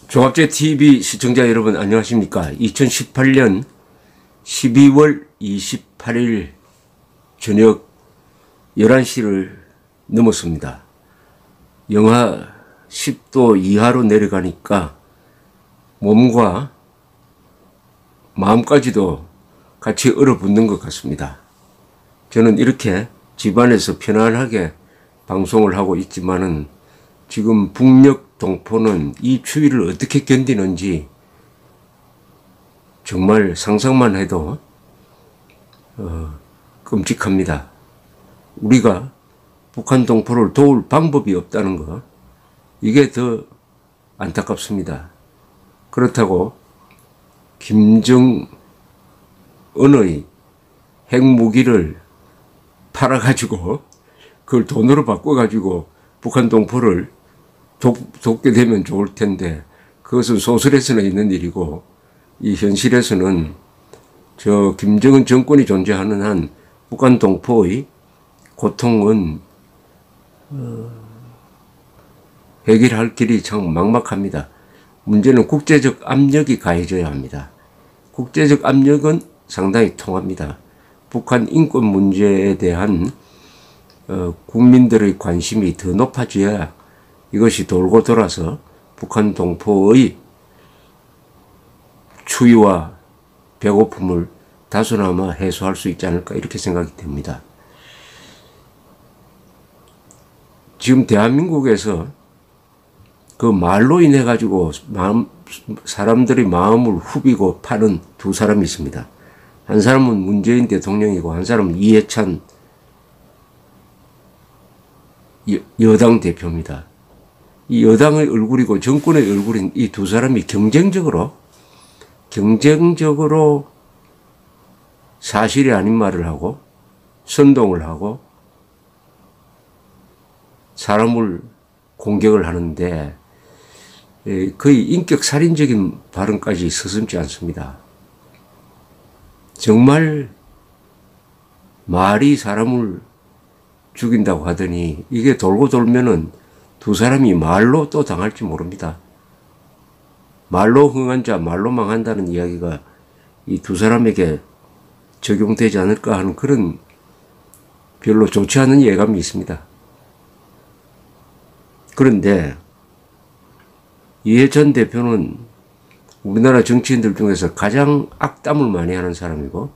종합제TV 시청자 여러분 안녕하십니까. 2018년 12월 28일 저녁 11시를 넘었습니다. 영하 10도 이하로 내려가니까 몸과 마음까지도 같이 얼어붙는 것 같습니다. 저는 이렇게 집안에서 편안하게 방송을 하고 있지만은 지금 북녘 동포는 이 추위를 어떻게 견디는지 정말 상상만 해도 끔찍합니다. 우리가 북한 동포를 도울 방법이 없다는 거, 이게 더 안타깝습니다. 그렇다고 김정은의 핵무기를 팔아가지고 그걸 돈으로 바꿔가지고 북한 동포를 돕게 되면 좋을 텐데, 그것은 소설에서는 있는 일이고 이 현실에서는 저 김정은 정권이 존재하는 한 북한 동포의 고통은 해결할 길이 참 막막합니다. 문제는 국제적 압력이 가해져야 합니다. 국제적 압력은 상당히 통합니다. 북한 인권 문제에 대한 국민들의 관심이 더 높아져야 이것이 돌고 돌아서 북한 동포의 추위와 배고픔을 다소나마 해소할 수 있지 않을까, 이렇게 생각이 됩니다. 지금 대한민국에서 그 말로 인해 가지고 사람들의 마음을 후비고 파는 두 사람이 있습니다. 한 사람은 문재인 대통령이고 한 사람은 이해찬 여당 대표입니다. 이 여당의 얼굴이고 정권의 얼굴인 이 두 사람이 경쟁적으로 사실이 아닌 말을 하고 선동을 하고 사람을 공격을 하는데 거의 인격살인적인 발언까지 서슴지 않습니다. 정말 말이 사람을 죽인다고 하더니 이게 돌고 돌면은 두 사람이 말로 또 당할지 모릅니다. 말로 흥한 자 말로 망한다는 이야기가 이 두 사람에게 적용되지 않을까 하는 그런 별로 좋지 않은 예감이 있습니다. 그런데 이해찬 대표는 우리나라 정치인들 중에서 가장 악담을 많이 하는 사람이고,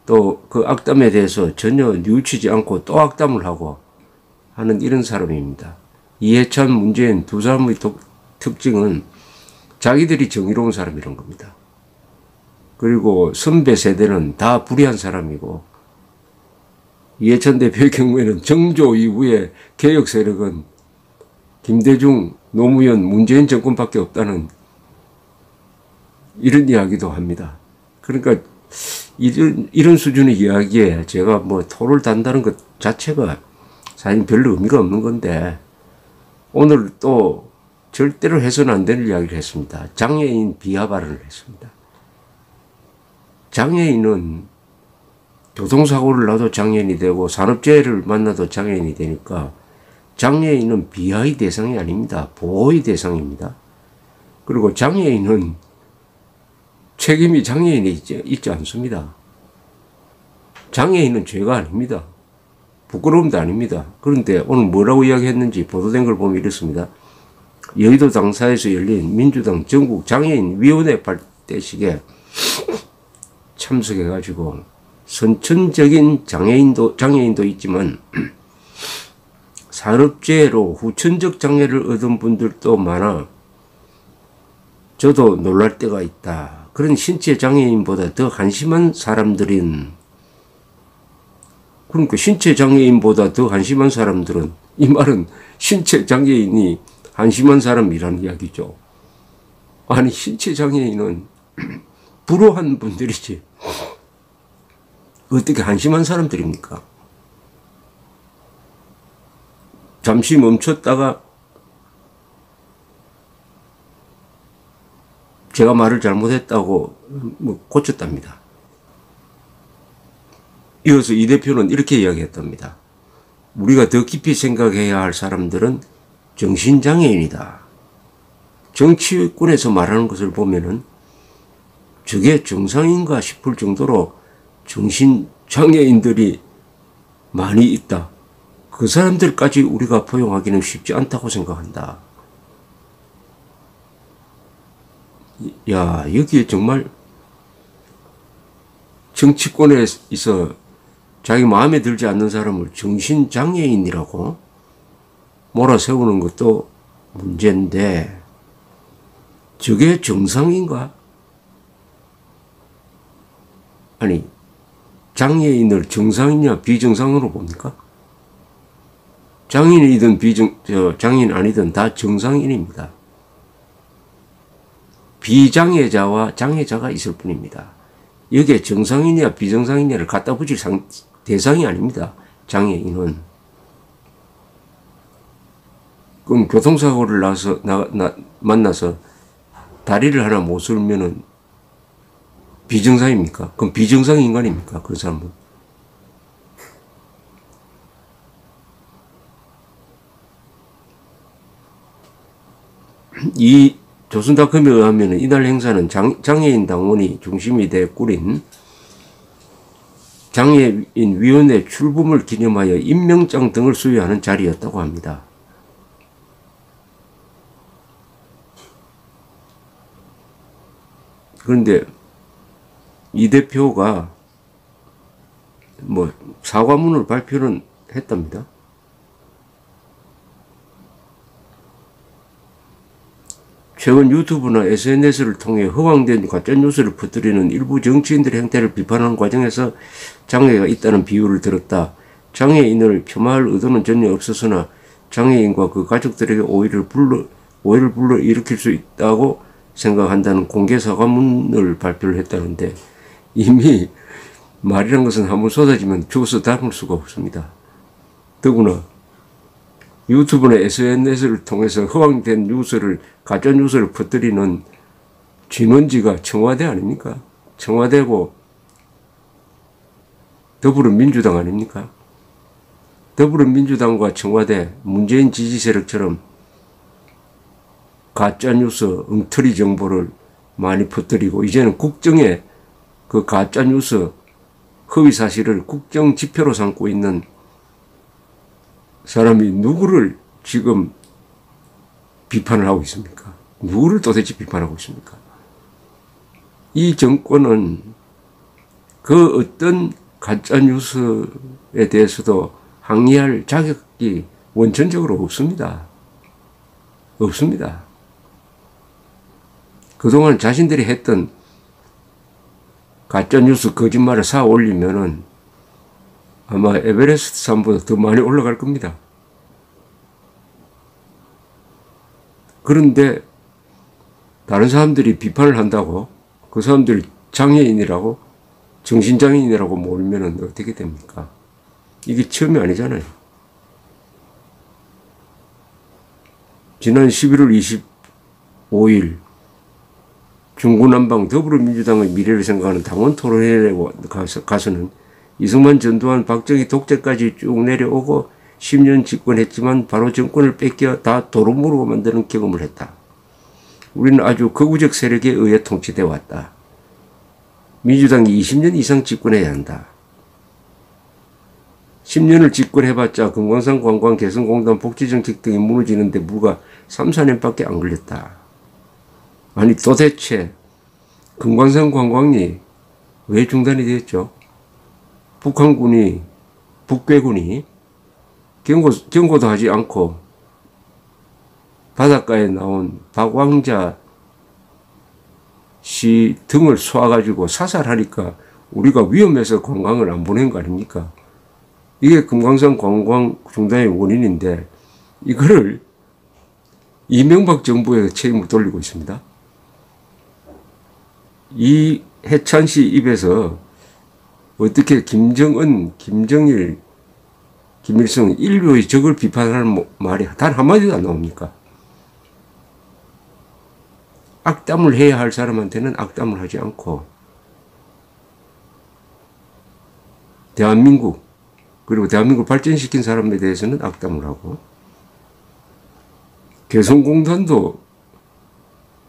또 그 악담에 대해서 전혀 뉘우치지 않고 또 악담을 하고 하는 이런 사람입니다. 이해찬, 문재인 두 사람의 특징은 자기들이 정의로운 사람이란 겁니다. 그리고 선배 세대는 다 불의한 사람이고, 이해찬 대표의 경우에는 정조 이후에 개혁 세력은 김대중, 노무현, 문재인 정권밖에 없다는 이런 이야기도 합니다. 그러니까 이런 수준의 이야기에 제가 뭐 토를 단다는 것 자체가 사실 별로 의미가 없는 건데, 오늘 또 절대로 해서는 안 되는 이야기를 했습니다. 장애인 비하 발언을 했습니다. 장애인은 교통사고를 나도 장애인이 되고 산업재해를 만나도 장애인이 되니까 장애인은 비하의 대상이 아닙니다. 보호의 대상입니다. 그리고 장애인은 책임이 장애인이 있지 않습니다. 장애인은 죄가 아닙니다. 부끄러움도 아닙니다. 그런데 오늘 뭐라고 이야기했는지 보도된 걸 보면 이렇습니다. 여의도 당사에서 열린 민주당 전국 장애인위원회 발대식에 참석해가지고 선천적인 장애인도 있지만 산업재해로 후천적 장애를 얻은 분들도 많아 저도 놀랄 때가 있다. 그런 신체 장애인보다 더 한심한 사람들은, 그러니까 신체 장애인보다 더 한심한 사람들은, 이 말은 신체 장애인이 한심한 사람이라는 이야기죠. 아니, 신체 장애인은 불우한 분들이지 어떻게 한심한 사람들입니까? 잠시 멈췄다가 제가 말을 잘못했다고 고쳤답니다. 이어서 이 대표는 이렇게 이야기했답니다. 우리가 더 깊이 생각해야 할 사람들은 정신장애인이다. 정치권에서 말하는 것을 보면은 저게 정상인가 싶을 정도로 정신장애인들이 많이 있다. 그 사람들까지 우리가 포용하기는 쉽지 않다고 생각한다. 야, 여기에 정말 정치권에 있어 자기 마음에 들지 않는 사람을 정신장애인이라고 몰아세우는 것도 문제인데 저게 정상인가? 아니, 장애인을 정상이냐 비정상으로 봅니까? 장애인이든 장애인 아니든 다 정상인입니다. 비장애자와 장애자가 있을 뿐입니다. 여기에 정상이냐 비정상이냐를 갖다 붙일 대상이 아닙니다. 장애인은. 그럼 교통사고를 만나서 다리를 하나 못 쓸면은 비정상입니까? 그럼 비정상 인간입니까? 그 사람은. 이 조선닷컴에 의하면 이날 행사는 장애인 당원이 중심이 돼 꾸린 장애인위원회 출범을 기념하여 임명장 등을 수여하는 자리였다고 합니다. 그런데 이 대표가 뭐 사과문을 발표는 했답니다. 최근 유튜브나 SNS를 통해 허황된 가짜뉴스를 퍼뜨리는 일부 정치인들의 행태를 비판하는 과정에서 장애가 있다는 비유를 들었다. 장애인을 폄하할 의도는 전혀 없었으나 장애인과 그 가족들에게 오해를 불러 일으킬 수 있다고 생각한다는 공개 사과문을 발표를 했다는데 이미 말이란 것은 한번 쏟아지면 죽어서 담을 수가 없습니다. 더구나 유튜브나 SNS를 통해서 허황된 뉴스를, 가짜 뉴스를 퍼뜨리는 진원지가 청와대 아닙니까? 청와대고 더불어민주당 아닙니까? 더불어민주당과 청와대, 문재인 지지 세력처럼 가짜 뉴스, 엉터리 정보를 많이 퍼뜨리고 이제는 국정에 그 가짜 뉴스, 허위 사실을 국정 지표로 삼고 있는 사람이 누구를 지금 비판을 하고 있습니까? 누구를 도대체 비판하고 있습니까? 이 정권은 그 어떤 가짜뉴스에 대해서도 항의할 자격이 원천적으로 없습니다. 없습니다. 그동안 자신들이 했던 가짜뉴스 거짓말을 쌓아 올리면은 아마 에베레스트 산보다 더 많이 올라갈 겁니다. 그런데 다른 사람들이 비판을 한다고 그 사람들이 장애인이라고 정신장애인이라고 몰면은 어떻게 됩니까? 이게 처음이 아니잖아요. 지난 11월 25일 중구난방 더불어민주당의 미래를 생각하는 당원 토론회에 가서는 이승만, 전두환, 박정희, 독재까지 쭉 내려오고 10년 집권했지만 바로 정권을 뺏겨 다 도루묵으로 만드는 경험을 했다. 우리는 아주 극우적 세력에 의해 통치돼 왔다. 민주당이 20년 이상 집권해야 한다. 10년을 집권해봤자 금강산 관광, 개성공단, 복지정책 등이 무너지는데 불과 3, 4년밖에 안 걸렸다. 아니 도대체 금강산 관광이 왜 중단이 되었죠? 북한군이, 북괴군이 경고도 하지 않고 바닷가에 나온 박왕자 씨 등을 쏘아가지고 사살하니까 우리가 위험해서 관광을 안 보낸 거 아닙니까? 이게 금강산 관광 중단의 원인인데 이거를 이명박 정부에 책임을 돌리고 있습니다. 이 해찬 씨 입에서 어떻게 김정은, 김정일, 김일성, 인류의 적을 비판하는 말이 단 한마디도 안 나옵니까? 악담을 해야 할 사람한테는 악담을 하지 않고 대한민국 그리고 대한민국을 발전시킨 사람에 대해서는 악담을 하고 개성공단도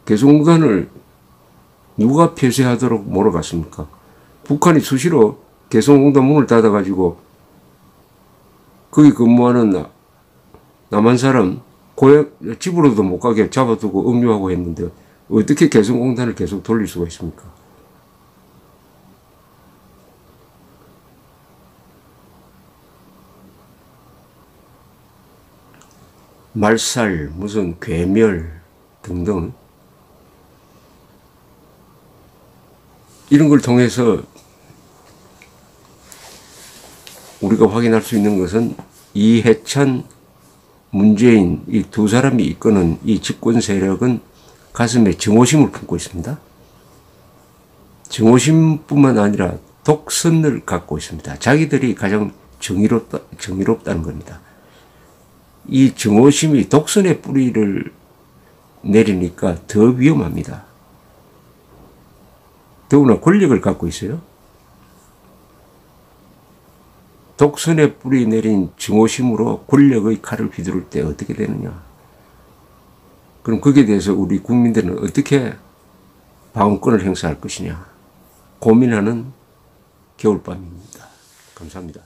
개성공단을 누가 폐쇄하도록 몰아갔습니까? 북한이 수시로 개성공단 문을 닫아가지고 거기 근무하는 남한 사람 고향 집으로도 못 가게 잡아두고 억류하고 했는데 어떻게 개성공단을 계속 돌릴 수가 있습니까? 말살, 무슨 괴멸 등등 이런 걸 통해서 우리가 확인할 수 있는 것은 이해찬, 문재인 이 두 사람이 이끄는 이 집권 세력은 가슴에 증오심을 품고 있습니다. 증오심뿐만 아니라 독선을 갖고 있습니다. 자기들이 가장 정의롭다는 겁니다. 이 증오심이 독선의 뿌리를 내리니까 더 위험합니다. 더구나 권력을 갖고 있어요. 독선의 뿌리 내린 증오심으로 권력의 칼을 휘두를 때 어떻게 되느냐. 그럼 거기에 대해서 우리 국민들은 어떻게 방어권을 행사할 것이냐 고민하는 겨울밤입니다. 감사합니다.